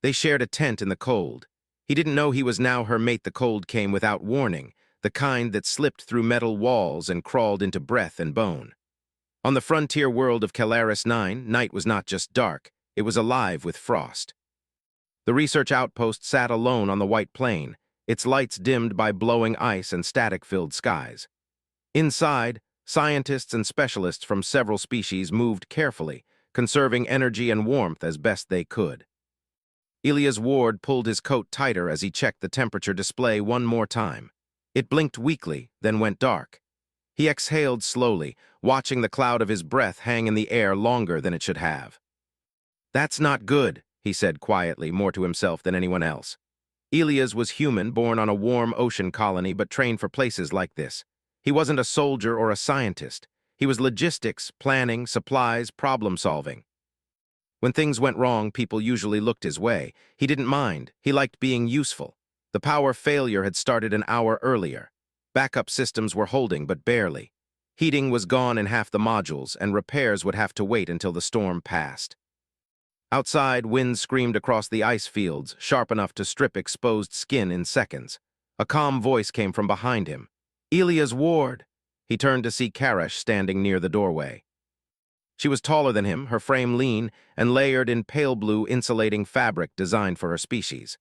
They shared a tent in the cold. He didn't know he was now her mate. The cold came without warning, the kind that slipped through metal walls and crawled into breath and bone. On the frontier world of Calaris 9, night was not just dark, it was alive with frost. The research outpost sat alone on the white plain, its lights dimmed by blowing ice and static-filled skies. Inside, scientists and specialists from several species moved carefully, conserving energy and warmth as best they could. Elias Ward pulled his coat tighter as he checked the temperature display one more time. It blinked weakly, then went dark. He exhaled slowly, watching the cloud of his breath hang in the air longer than it should have. "That's not good," he said quietly, more to himself than anyone else. Elias was human, born on a warm ocean colony but trained for places like this. He wasn't a soldier or a scientist. He was logistics, planning, supplies, problem-solving. When things went wrong, people usually looked his way. He didn't mind. He liked being useful. The power failure had started an hour earlier. Backup systems were holding, but barely. Heating was gone in half the modules, and repairs would have to wait until the storm passed. Outside, wind screamed across the ice fields, sharp enough to strip exposed skin in seconds. A calm voice came from behind him. "Elias Ward." He turned to see Karash standing near the doorway. She was taller than him, her frame lean, and layered in pale blue insulating fabric designed for her species.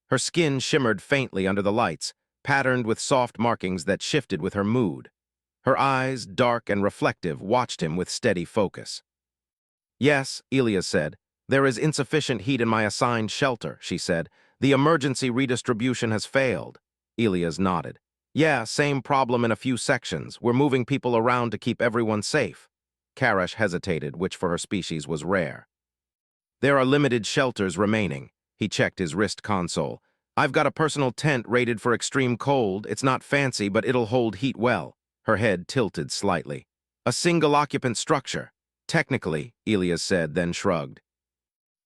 Her skin shimmered faintly under the lights, patterned with soft markings that shifted with her mood. Her eyes, dark and reflective, watched him with steady focus. "Yes," Elias said. "There is insufficient heat in my assigned shelter," she said. "The emergency redistribution has failed." Elias nodded. "Yeah, same problem in a few sections. We're moving people around to keep everyone safe." Karash hesitated, which for her species was rare. "There are limited shelters remaining." He checked his wrist console. "I've got a personal tent rated for extreme cold. It's not fancy, but it'll hold heat well." Her head tilted slightly. "A single-occupant structure." "Technically," Elias said, then shrugged.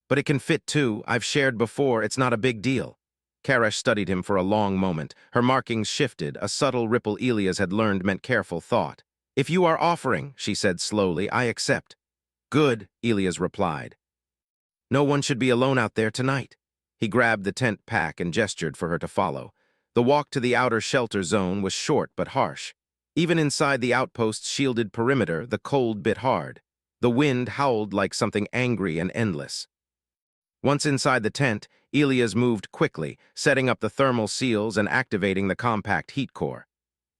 "But it can fit two. I've shared before. It's not a big deal." Karash studied him for a long moment. Her markings shifted, a subtle ripple Elias had learned meant careful thought. "If you are offering," she said slowly, "I accept." "Good," Elias replied. "No one should be alone out there tonight." He grabbed the tent pack and gestured for her to follow. The walk to the outer shelter zone was short but harsh. Even inside the outpost's shielded perimeter, the cold bit hard. The wind howled like something angry and endless. Once inside the tent, Elias moved quickly, setting up the thermal seals and activating the compact heat core.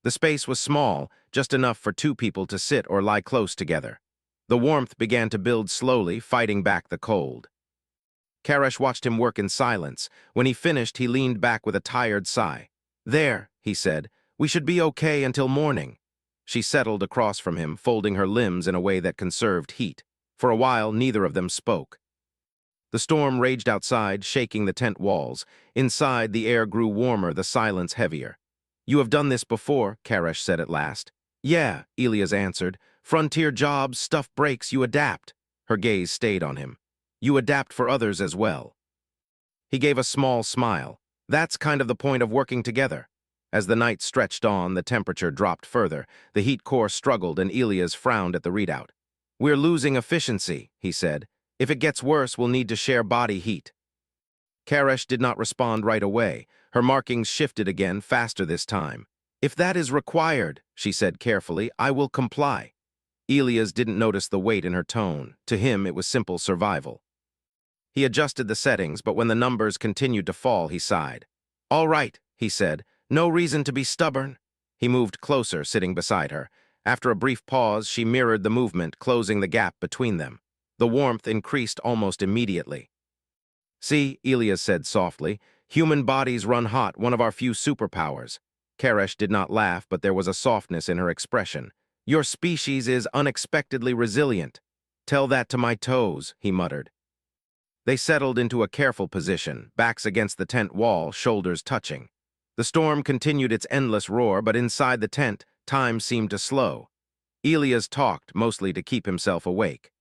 The space was small, just enough for two people to sit or lie close together. The warmth began to build slowly, fighting back the cold. Karash watched him work in silence. When he finished, he leaned back with a tired sigh. "There," he said, "we should be okay until morning." She settled across from him, folding her limbs in a way that conserved heat. For a while, neither of them spoke. The storm raged outside, shaking the tent walls. Inside, the air grew warmer, the silence heavier. "You have done this before," Karash said at last. "Yeah," Elias answered. "Frontier jobs, stuff breaks, you adapt." Her gaze stayed on him. "You adapt for others as well." He gave a small smile. "That's kind of the point of working together." As the night stretched on, the temperature dropped further. The heat core struggled, and Elias frowned at the readout. "We're losing efficiency," he said. "If it gets worse, we'll need to share body heat." Karash did not respond right away. Her markings shifted again, faster this time. "If that is required," she said carefully, "I will comply." Elias didn't notice the weight in her tone. To him, it was simple survival. He adjusted the settings, but when the numbers continued to fall, he sighed. "All right," he said. "No reason to be stubborn." He moved closer, sitting beside her. After a brief pause, she mirrored the movement, closing the gap between them. The warmth increased almost immediately. "See," Elias said softly, "human bodies run hot, one of our few superpowers." Karash did not laugh, but there was a softness in her expression. "Your species is unexpectedly resilient." "Tell that to my toes," he muttered. They settled into a careful position, backs against the tent wall, shoulders touching. The storm continued its endless roar, but inside the tent, time seemed to slow. Elias talked, mostly to keep himself awake.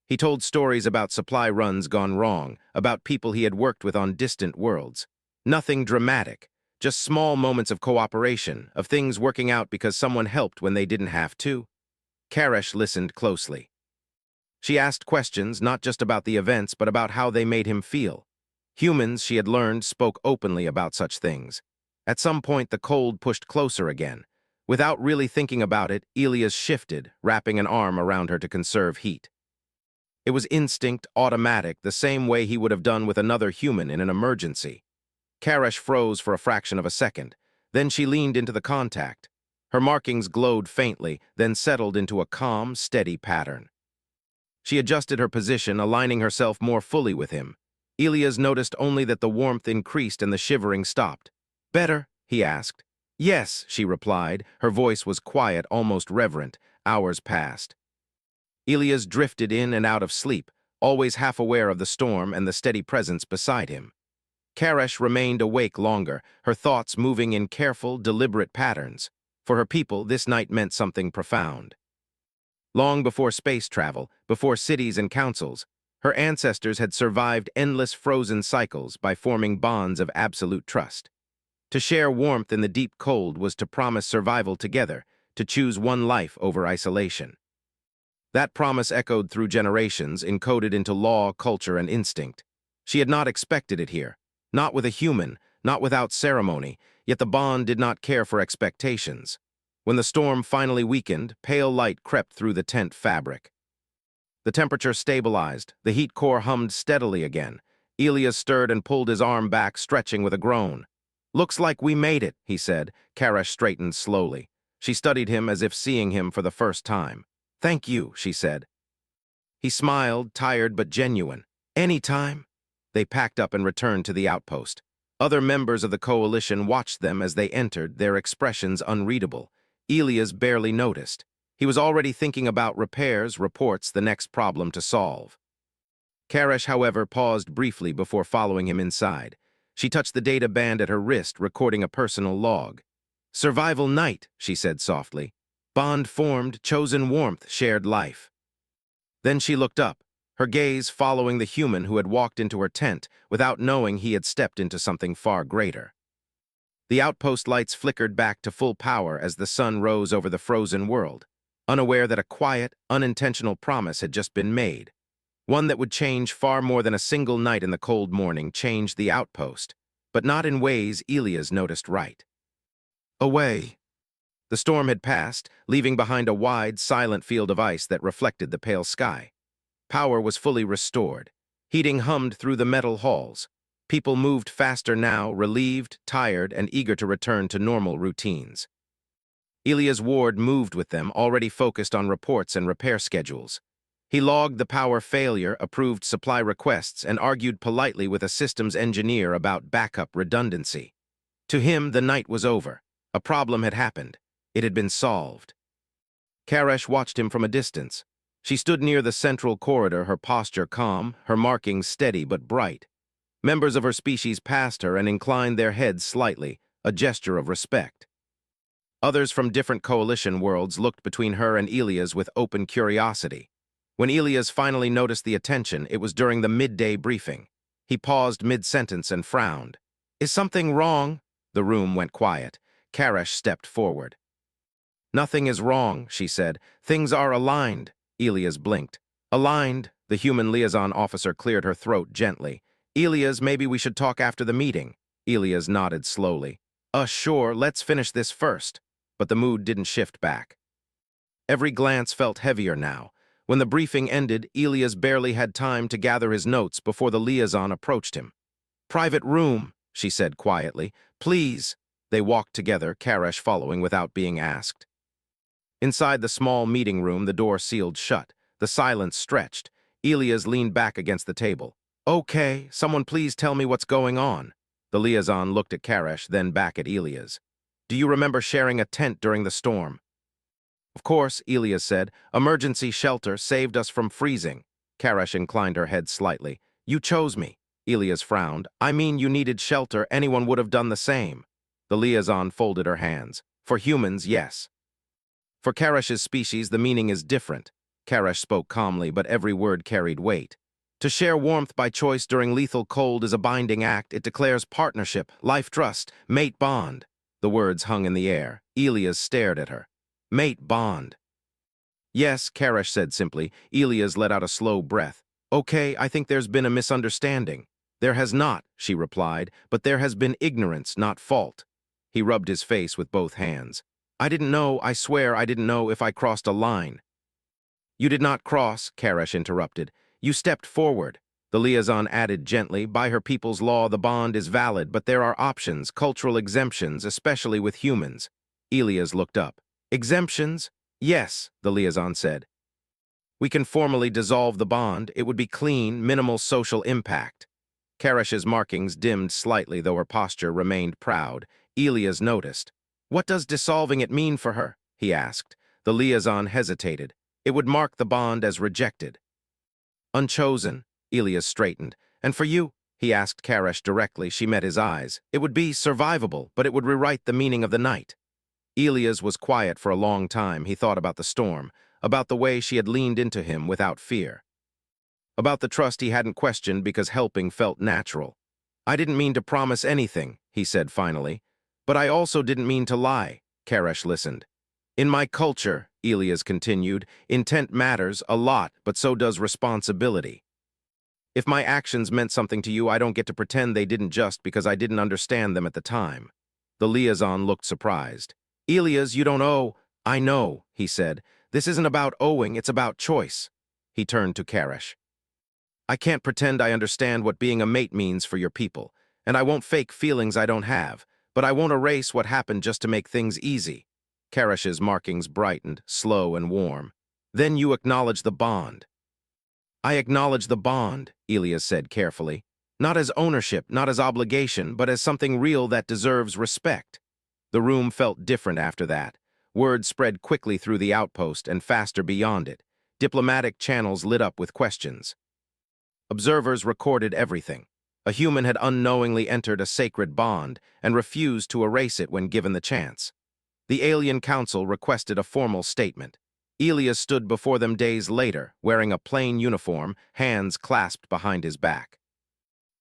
He told stories about supply runs gone wrong, about people he had worked with on distant worlds. Nothing dramatic, just small moments of cooperation, of things working out because someone helped when they didn't have to. Karash listened closely. She asked questions, not just about the events, but about how they made him feel. Humans, she had learned, spoke openly about such things. At some point, the cold pushed closer again. Without really thinking about it, Elias shifted, wrapping an arm around her to conserve heat. It was instinct, automatic, the same way he would have done with another human in an emergency. Karash froze for a fraction of a second. Then she leaned into the contact. Her markings glowed faintly, then settled into a calm, steady pattern. She adjusted her position, aligning herself more fully with him. Elias noticed only that the warmth increased and the shivering stopped. "Better?" he asked. "Yes," she replied. Her voice was quiet, almost reverent. Hours passed. Elias drifted in and out of sleep, always half aware of the storm and the steady presence beside him. Karash remained awake longer, her thoughts moving in careful, deliberate patterns. For her people, this night meant something profound. Long before space travel, before cities and councils, her ancestors had survived endless frozen cycles by forming bonds of absolute trust. To share warmth in the deep cold was to promise survival together, to choose one life over isolation. That promise echoed through generations, encoded into law, culture, and instinct. She had not expected it here. Not with a human, not without ceremony, yet the bond did not care for expectations. When the storm finally weakened, pale light crept through the tent fabric. The temperature stabilized, the heat core hummed steadily again. Elias stirred and pulled his arm back, stretching with a groan. "Looks like we made it," he said. Karash straightened slowly. She studied him as if seeing him for the first time. "Thank you," she said. He smiled, tired but genuine. "Any time?" They packed up and returned to the outpost. Other members of the coalition watched them as they entered, their expressions unreadable. Elias barely noticed. He was already thinking about repairs, reports, the next problem to solve. Karash, however, paused briefly before following him inside. She touched the data band at her wrist, recording a personal log. "Survival night," she said softly. "Bond formed, chosen warmth, shared life." Then she looked up, her gaze following the human who had walked into her tent without knowing he had stepped into something far greater. The outpost lights flickered back to full power as the sun rose over the frozen world, unaware that a quiet, unintentional promise had just been made. One that would change far more than a single night in the cold morning, changed the outpost, but not in ways Elias noticed right. Away. The storm had passed, leaving behind a wide, silent field of ice that reflected the pale sky. Power was fully restored. Heating hummed through the metal halls. People moved faster now, relieved, tired, and eager to return to normal routines. Elias Ward moved with them, already focused on reports and repair schedules. He logged the power failure, approved supply requests, and argued politely with a systems engineer about backup redundancy. To him, the night was over. A problem had happened. It had been solved. Karash watched him from a distance. She stood near the central corridor, her posture calm, her markings steady but bright. Members of her species passed her and inclined their heads slightly, a gesture of respect. Others from different coalition worlds looked between her and Elias with open curiosity. When Elias finally noticed the attention, it was during the midday briefing. He paused mid-sentence and frowned. "Is something wrong?" The room went quiet. Karash stepped forward. "Nothing is wrong," she said. "Things are aligned." Elias blinked. "Aligned," the human liaison officer cleared her throat gently. "Elias, maybe we should talk after the meeting." Elias nodded slowly. Sure, let's finish this first." But the mood didn't shift back. Every glance felt heavier now. When the briefing ended, Elias barely had time to gather his notes before the liaison approached him. "Private room," she said quietly. "Please." They walked together, Karash following without being asked. Inside the small meeting room, the door sealed shut. The silence stretched. Elias leaned back against the table. "Okay, someone please tell me what's going on." The liaison looked at Karash, then back at Elias. "Do you remember sharing a tent during the storm?" "Of course," Elias said. "Emergency shelter saved us from freezing." Karash inclined her head slightly. "You chose me." Elias frowned. "I mean, you needed shelter. Anyone would have done the same." The liaison folded her hands. "For humans, yes. For Karash's species, the meaning is different." Karash spoke calmly, but every word carried weight. "To share warmth by choice during lethal cold is a binding act. It declares partnership, life trust, mate bond." The words hung in the air. Elias stared at her. "Mate bond." "Yes," Karash said simply. Elias let out a slow breath. "Okay, I think there's been a misunderstanding." There has not, she replied, but there has been ignorance, not fault. He rubbed his face with both hands. I didn't know, I swear I didn't know if I crossed a line. You did not cross, Karesh interrupted. You stepped forward. The liaison added gently, by her people's law the bond is valid, but there are options, cultural exemptions, especially with humans. Elias looked up. Exemptions? Yes, the liaison said. We can formally dissolve the bond. It would be clean, minimal social impact. Karesh's markings dimmed slightly, though her posture remained proud. Elias noticed. What does dissolving it mean for her? He asked. The liaison hesitated. It would mark the bond as rejected. Unchosen, Elias straightened. And for you? He asked Karesh directly. She met his eyes. It would be survivable, but it would rewrite the meaning of the night. Elias was quiet for a long time. He thought about the storm, about the way she had leaned into him without fear, about the trust he hadn't questioned because helping felt natural. I didn't mean to promise anything, he said finally, but I also didn't mean to lie. Karesh listened. In my culture, Elias continued, intent matters a lot, but so does responsibility. If my actions meant something to you, I don't get to pretend they didn't just because I didn't understand them at the time. The liaison looked surprised. Elias, you don't owe. I know, he said. This isn't about owing, it's about choice. He turned to Karesh. I can't pretend I understand what being a mate means for your people, and I won't fake feelings I don't have, but I won't erase what happened just to make things easy. Karesh's markings brightened, slow and warm. Then you acknowledge the bond. I acknowledge the bond, Elias said carefully. Not as ownership, not as obligation, but as something real that deserves respect. The room felt different after that. Word spread quickly through the outpost and faster beyond it. Diplomatic channels lit up with questions. Observers recorded everything. A human had unknowingly entered a sacred bond and refused to erase it when given the chance. The Alien Council requested a formal statement. Elias stood before them days later, wearing a plain uniform, hands clasped behind his back.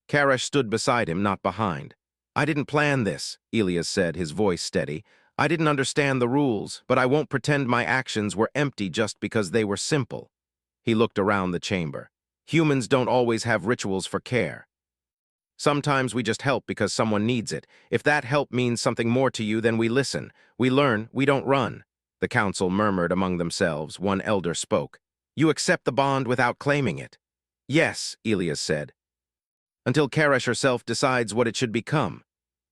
Karesh stood beside him, not behind. I didn't plan this, Elias said, his voice steady. I didn't understand the rules, but I won't pretend my actions were empty just because they were simple. He looked around the chamber. Humans don't always have rituals for care. Sometimes we just help because someone needs it. If that help means something more to you, then we listen. We learn, we don't run. The council murmured among themselves. One elder spoke. You accept the bond without claiming it. Yes, Elias said. Until Karesh herself decides what it should become.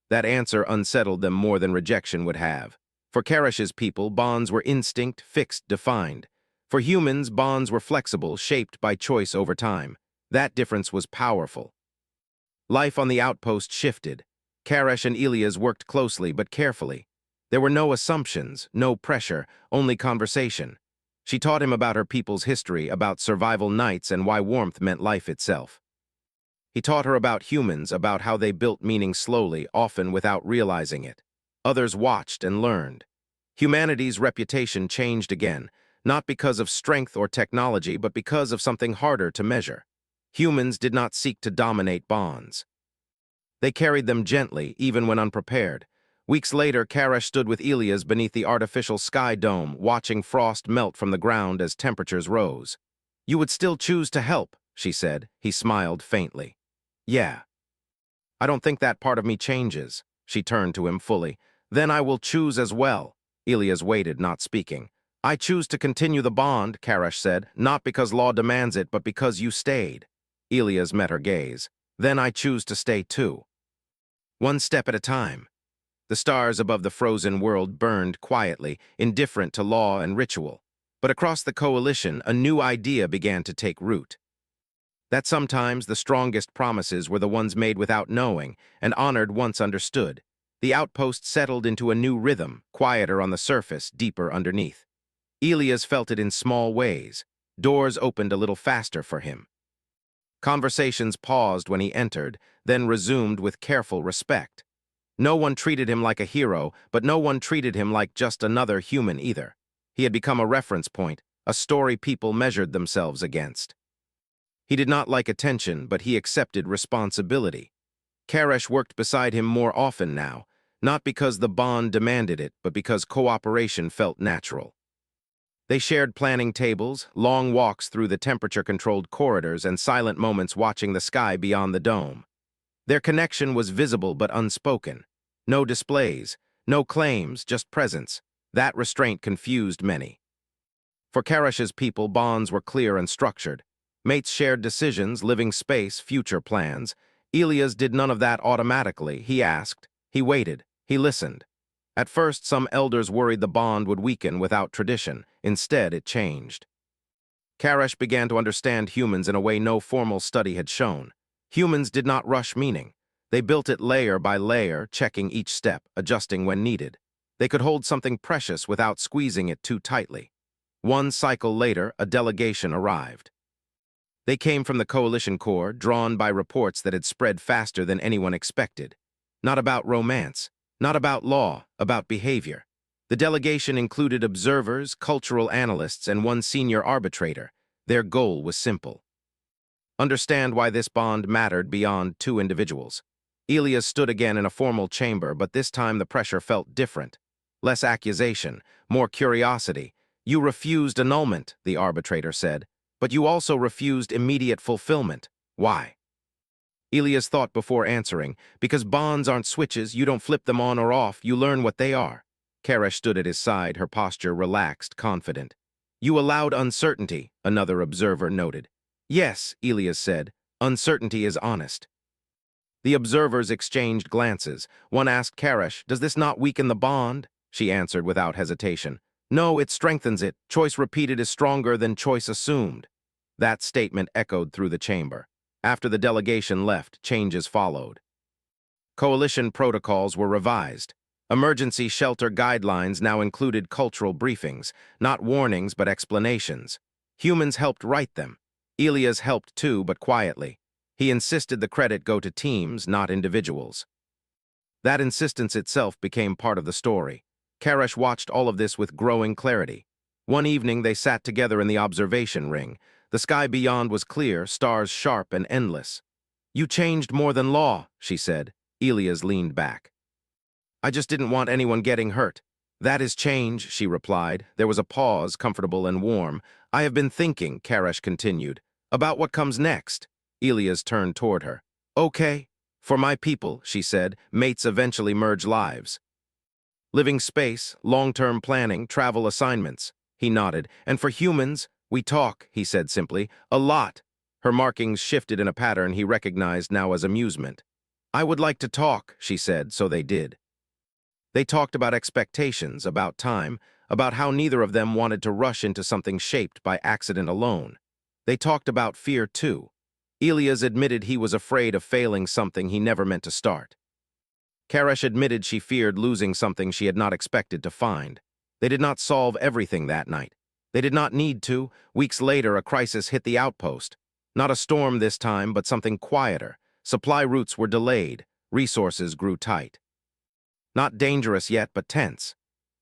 That answer unsettled them more than rejection would have. For Karesh's people, bonds were instinct, fixed, defined. For humans, bonds were flexible, shaped by choice over time. That difference was powerful. Life on the outpost shifted. Karesh and Elias worked closely but carefully. There were no assumptions, no pressure, only conversation. She taught him about her people's history, about survival nights and why warmth meant life itself. He taught her about humans, about how they built meaning slowly, often without realizing it. Others watched and learned. Humanity's reputation changed again, not because of strength or technology, but because of something harder to measure. Humans did not seek to dominate bonds. They carried them gently, even when unprepared. Weeks later, Karesh stood with Elias beneath the artificial sky dome, watching frost melt from the ground as temperatures rose. You would still choose to help, she said. He smiled faintly. Yeah. I don't think that part of me changes. She turned to him fully. Then I will choose as well. Elias waited, not speaking. I choose to continue the bond, Karesh said, not because law demands it, but because you stayed. Elias met her gaze. Then I choose to stay too. One step at a time. The stars above the frozen world burned quietly, indifferent to law and ritual. But across the coalition, a new idea began to take root. That sometimes the strongest promises were the ones made without knowing and honored once understood. The outpost settled into a new rhythm, quieter on the surface, deeper underneath. Elias felt it in small ways. Doors opened a little faster for him. Conversations paused when he entered, then resumed with careful respect. No one treated him like a hero, but no one treated him like just another human either. He had become a reference point, a story people measured themselves against. He did not like attention, but he accepted responsibility. Karesh worked beside him more often now, not because the bond demanded it, but because cooperation felt natural. They shared planning tables, long walks through the temperature-controlled corridors, and silent moments watching the sky beyond the dome. Their connection was visible but unspoken. No displays, no claims, just presence. That restraint confused many. For Karash's people, bonds were clear and structured. Mates shared decisions, living space, future plans. Elias did none of that automatically. He asked. He waited. He listened. At first, some elders worried the bond would weaken without tradition. Instead, it changed. Karash began to understand humans in a way no formal study had shown. Humans did not rush meaning. They built it layer by layer, checking each step, adjusting when needed. They could hold something precious without squeezing it too tightly. One cycle later, a delegation arrived. They came from the Coalition Corps, drawn by reports that had spread faster than anyone expected. Not about romance, not about law, about behavior. The delegation included observers, cultural analysts, and one senior arbitrator. Their goal was simple. Understand why this bond mattered beyond two individuals. Elias stood again in a formal chamber, but this time the pressure felt different. Less accusation, more curiosity. You refused annulment, the arbitrator said, but you also refused immediate fulfillment. Why? Elias thought before answering. Because bonds aren't switches, you don't flip them on or off, you learn what they are. Karash stood at his side, her posture relaxed, confident. You allowed uncertainty, another observer noted. Yes, Elias said, uncertainty is honest. The observers exchanged glances. One asked Karash, does this not weaken the bond? She answered without hesitation. No, it strengthens it. Choice repeated is stronger than choice assumed. That statement echoed through the chamber. After the delegation left, changes followed. Coalition protocols were revised. Emergency shelter guidelines now included cultural briefings, not warnings but explanations. Humans helped write them. Elias helped too, but quietly. He insisted the credit go to teams, not individuals. That insistence itself became part of the story. Karash watched all of this with growing clarity. One evening they sat together in the observation ring. The sky beyond was clear, stars sharp and endless. You changed more than law, she said. Elias leaned back. I just didn't want anyone getting hurt. That is change, she replied. There was a pause, comfortable and warm. I have been thinking, Karash continued, about what comes next. Elias turned toward her. Okay. For my people, she said, mates eventually merge lives. Living space, long-term planning, travel assignments. He nodded. And for humans, we talk, he said simply. A lot. Her markings shifted in a pattern he recognized now as amusement. I would like to talk, she said, so they did. They talked about expectations, about time, about how neither of them wanted to rush into something shaped by accident alone. They talked about fear, too. Elias admitted he was afraid of failing something he never meant to start. Karash admitted she feared losing something she had not expected to find. They did not solve everything that night. They did not need to. Weeks later, a crisis hit the outpost. Not a storm this time, but something quieter. Supply routes were delayed. Resources grew tight. Not dangerous yet, but tense.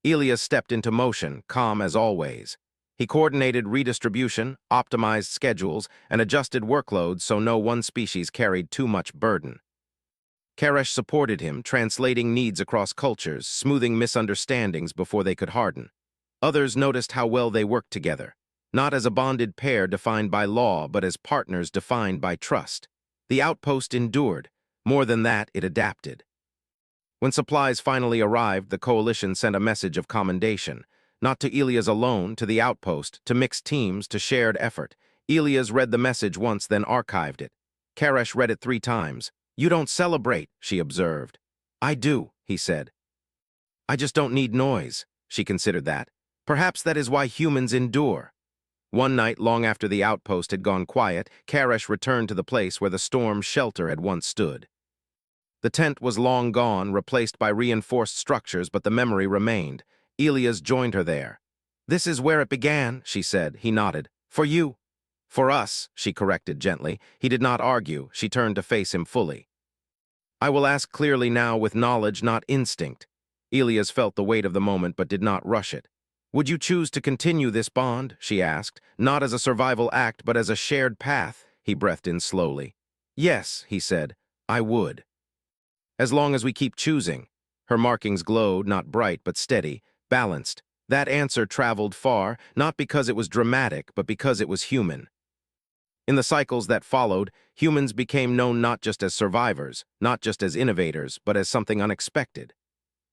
Elias stepped into motion, calm as always. He coordinated redistribution, optimized schedules, and adjusted workloads so no one species carried too much burden. Karash supported him, translating needs across cultures, smoothing misunderstandings before they could harden. Others noticed how well they worked together, not as a bonded pair defined by law, but as partners defined by trust. The outpost endured. More than that, it adapted. When supplies finally arrived, the coalition sent a message of commendation, not to Elias alone, to the outpost, to mixed teams, to shared effort. Elias read the message once, then archived it. Karash read it 3 times. You don't celebrate, she observed. I do, he said. I just don't need noise, she considered that. Perhaps that is why humans endure. One night, long after the outpost had gone quiet, Karash returned to the place where the storm shelter had once stood. The tent was long gone, replaced by reinforced structures, but the memory remained. Elias joined her there. This is where it began, she said. He nodded. For you. For us, she corrected gently. He did not argue. She turned to face him fully. I will ask clearly now with knowledge, not instinct. Elias felt the weight of the moment but did not rush it. Would you choose to continue this bond, she asked, not as a survival act but as a shared path? He breathed in slowly. Yes, he said, I would. As long as we keep choosing. Her markings glowed, not bright but steady, balanced. That answer traveled far, not because it was dramatic, but because it was human. In the cycles that followed, humans became known not just as survivors, not just as innovators, but as something unexpected.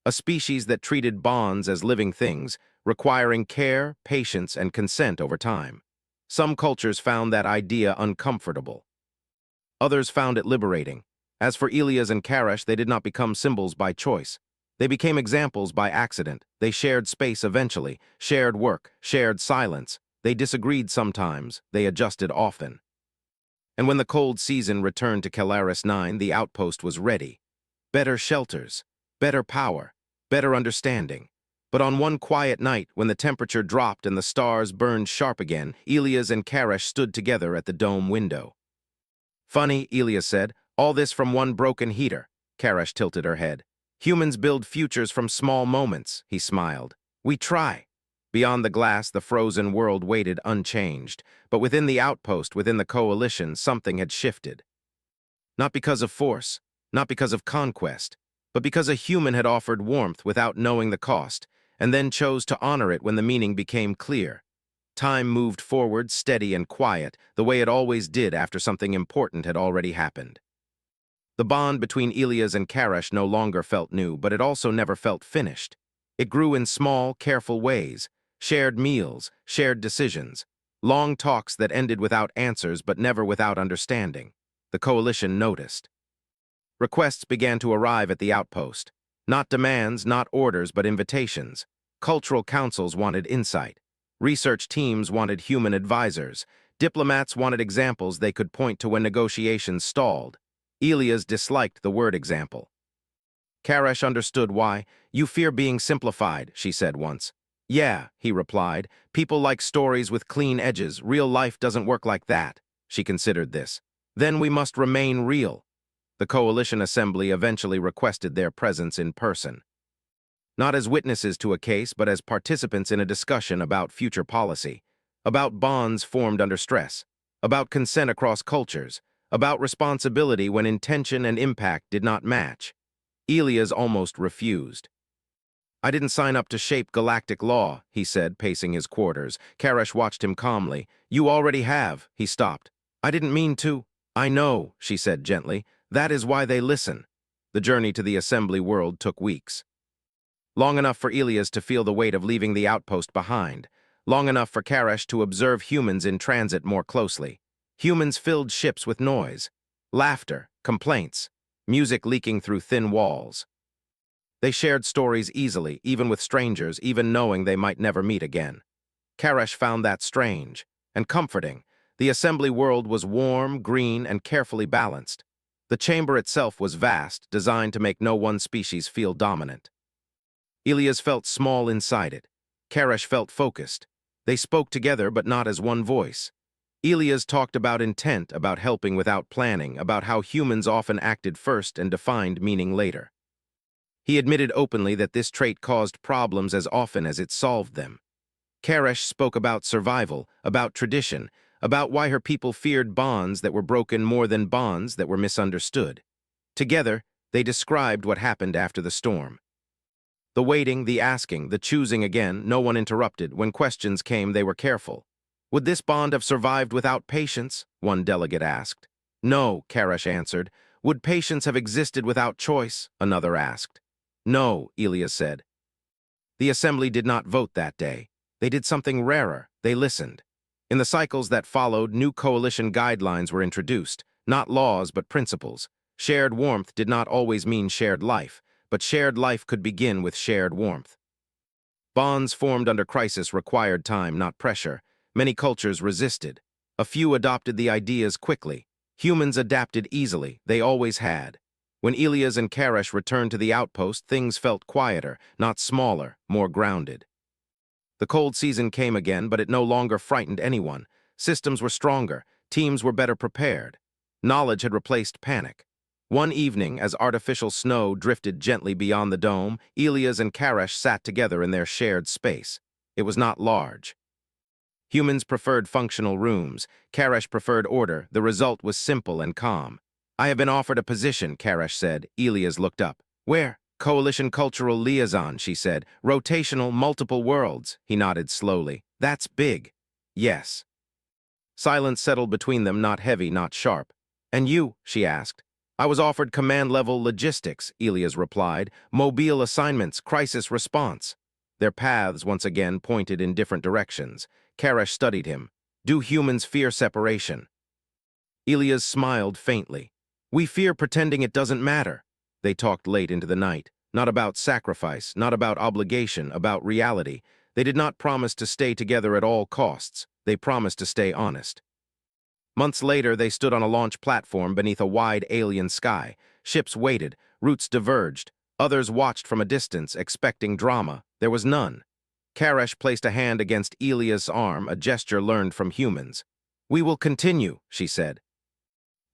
A species that treated bonds as living things, requiring care, patience, and consent over time. Some cultures found that idea uncomfortable. Others found it liberating. As for Elias and Karash, they did not become symbols by choice. They became examples by accident. They shared space eventually, shared work, shared silence. They disagreed sometimes, they adjusted often. And when the cold season returned to Calaris 9, the outpost was ready. Better shelters, better power, better understanding. But on one quiet night, when the temperature dropped and the stars burned sharp again, Elias and Karash stood together at the dome window. Funny, Elias said, all this from one broken heater. Karash tilted her head. Humans build futures from small moments, he smiled. We try. Beyond the glass, the frozen world waited unchanged. But within the outpost, within the coalition, something had shifted. Not because of force, not because of conquest, but because a human had offered warmth without knowing the cost, and then chose to honor it when the meaning became clear. Time moved forward, steady and quiet, the way it always did after something important had already happened. The bond between Elias and Karash no longer felt new, but it also never felt finished. It grew in small, careful ways, shared meals, shared decisions, long talks that ended without answers but never without understanding. The coalition noticed. Requests began to arrive at the outpost. Not demands, not orders, but invitations. Cultural councils wanted insight. Research teams wanted human advisors. Diplomats wanted examples they could point to when negotiations stalled. Elias disliked the word example. Karash understood why. You fear being simplified, she said once. Yeah, he replied. People like stories with clean edges. Real life doesn't work like that. She considered this. Then we must remain real. The coalition assembly eventually requested their presence in person. Not as witnesses to a case, but as participants in a discussion about future policy, about bonds formed under stress, about consent across cultures, about responsibility when intention and impact did not match. Elias almost refused. I didn't sign up to shape galactic law, he said, pacing his quarters. Karash watched him calmly. You already have, he stopped. I didn't mean to. I know, she said gently. That is why they listen. The journey to the assembly world took weeks. Long enough for Elias to feel the weight of leaving the outpost behind. Long enough for Karash to observe humans in transit more closely. Humans filled ships with noise, laughter, complaints, music leaking through thin walls. They shared stories easily, even with strangers, even knowing they might never meet again. Karash found that strange and comforting. The assembly world was warm, green, and carefully balanced. The chamber itself was vast, designed to make no one species feel dominant. Elias felt small inside it. Karash felt focused. They spoke together, but not as one voice. Elias talked about intent, about helping without planning, about how humans often acted first and defined meaning later. He admitted openly that this trait caused problems as often as it solved them. Karash spoke about survival, about tradition, about why her people feared bonds that were broken more than bonds that were misunderstood. Together, they described what happened after the storm. The waiting, the asking, the choosing again, no one interrupted. When questions came, they were careful. Would this bond have survived without patience? One delegate asked. No, Karash answered. Would patience have existed without choice? Another asked. No, Elias said. The assembly did not vote that day. They did something rarer. They listened. In the cycles that followed, new coalition guidelines were introduced. Not laws, but principles. Shared warmth did not always mean shared life, but shared life could begin with shared warmth. Bonds formed under crisis required time, not pressure. Many cultures resisted. A few adopted the ideas quickly. Humans adapted easily. They always had. When Elias and Karash returned to the outpost, things felt quieter, not smaller, more grounded. The cold season came again, but it no longer frightened anyone. Systems were stronger. Teams were better prepared. Knowledge had replaced panic. One evening, as artificial snow drifted gently beyond the dome, Elias and Karash sat together in their shared space. It was not large. Humans preferred functional rooms. Karash preferred order. The result was simple and calm. I have been offered a position, Karash said. Elias looked up. Where? Coalition Cultural Liaison, she said. Rotational, multiple worlds. He nodded slowly. That's big. Yes. Silence settled between them, not heavy, not sharp. "And you?" she asked. "I was offered command-level logistics," Elias replied. "Mobile assignments, crisis response." Their paths once again pointed in different directions. Karash studied him. "Do humans fear separation?" Elias smiled faintly. "We fear pretending it doesn't matter." They talked late into the night. Not about sacrifice, not about obligation, about reality. They did not promise to stay together at all costs. They promised to stay honest. Months later, they stood on a launch platform beneath a wide alien sky. Ships waited, routes diverged. Others watched from a distance, expecting drama. There was none. Karash placed a hand against Elias' arm, a gesture learned from humans. "We will continue," she said.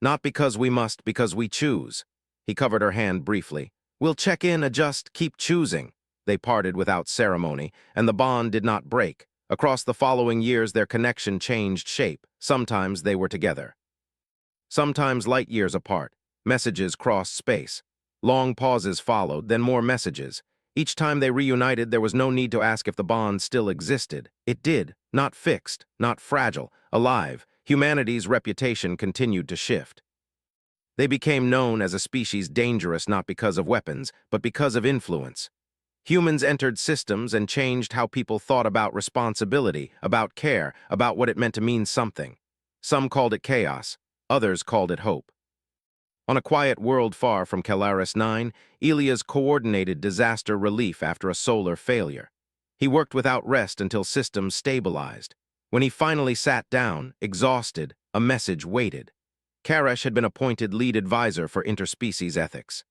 "Not because we must, because we choose." He covered her hand briefly. "We'll check in, adjust, keep choosing." They parted without ceremony, and the bond did not break. Across the following years, their connection changed shape. Sometimes they were together. Sometimes light years apart. Messages crossed space. Long pauses followed, then more messages. Each time they reunited, there was no need to ask if the bond still existed. It did. Not fixed, not fragile, alive. Humanity's reputation continued to shift. They became known as a species dangerous not because of weapons, but because of influence. Humans entered systems and changed how people thought about responsibility, about care, about what it meant to mean something. Some called it chaos, others called it hope. On a quiet world far from Calaris 9, Elias coordinated disaster relief after a solar failure. He worked without rest until systems stabilized. When he finally sat down, exhausted, a message waited. Karash had been appointed lead advisor for interspecies ethics.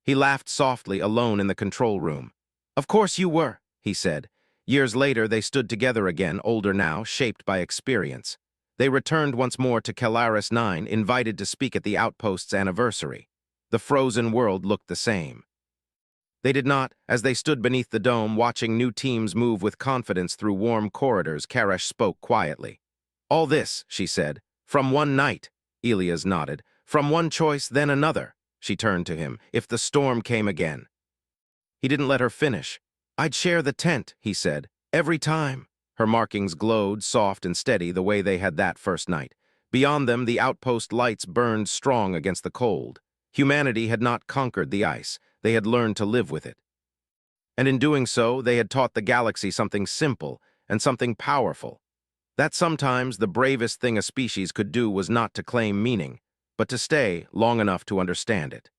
He laughed softly, alone in the control room. "Of course you were," he said. Years later, they stood together again, older now, shaped by experience. They returned once more to Calaris 9, invited to speak at the outpost's anniversary. The frozen world looked the same. They did not. As they stood beneath the dome, watching new teams move with confidence through warm corridors, Karash spoke quietly. "All this," she said, "from one night." Elias nodded. "From one choice, then another." She turned to him. "If the storm came again." He didn't let her finish. "I'd share the tent," he said, "every time." Her markings glowed, soft and steady, the way they had that first night. Beyond them, the outpost lights burned strong against the cold. Humanity had not conquered the ice. They had learned to live with it. And in doing so, they had taught the galaxy something simple and something powerful. That sometimes the bravest thing a species could do was not to claim meaning, but to stay long enough to understand it.